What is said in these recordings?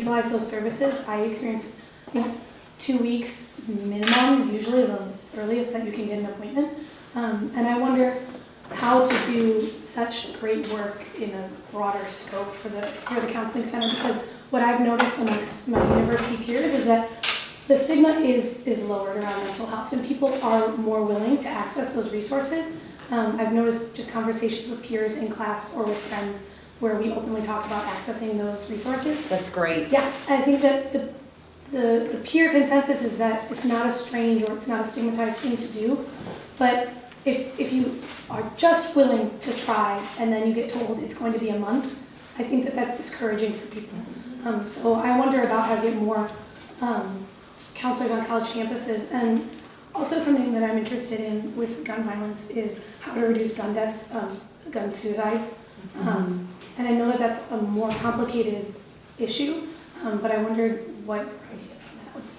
utilize those services. I experience, 2 weeks minimum is usually the earliest that you can get an appointment. And I wonder how to do such great work in a broader scope for the counseling center, because what I've noticed amongst my university peers is that the stigma is lowered around mental health, and people are more willing to access those resources. I've noticed just conversations with peers in class or with friends where we openly talk about accessing those resources. That's great. Yeah, I think that the peer consensus is that it's not a strange or it's not a stigmatized thing to do, but if you are just willing to try and then you get told it's going to be a month, I think that that's discouraging for people. So I wonder about how to get more counselors on college campuses, and also something that I'm interested in with gun violence is how to reduce gun deaths, gun suicides. And I know that that's a more complicated issue, but I wondered what your ideas on that would be.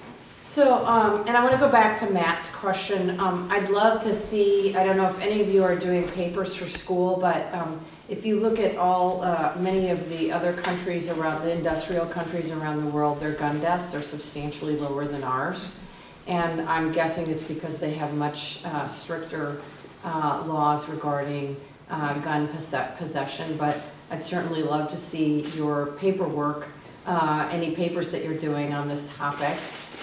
So, and I want to go back to Matt's question. I'd love to see, I don't know if any of you are doing papers for school, but if you look at all, many of the other countries around, the industrial countries around the world, their gun deaths are substantially lower than ours. And I'm guessing it's because they have much stricter laws regarding gun possession, but I'd certainly love to see your paperwork, any papers that you're doing on this topic,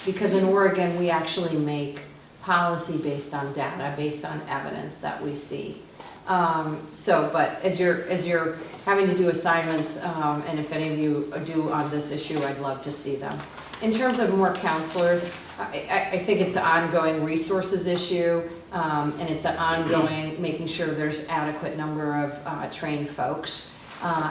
because in Oregon we actually make policy based on data, based on evidence that we see. But as you're having to do assignments, and if any of you do on this issue, I'd love to see them. In terms of more counselors, I think it's an ongoing resources issue, and it's an ongoing making sure there's adequate number of trained folks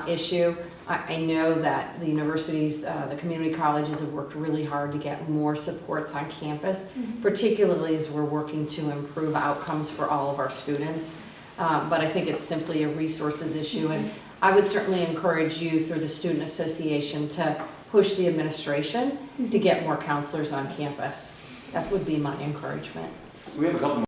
issue. I know that the universities, the community colleges have worked really hard to get more supports on campus, particularly as we're working to improve outcomes for all of our students. But I think it's simply a resources issue, and I would certainly encourage you through the Student Association to push the administration to get more counselors on campus. That would be my encouragement. We have a couple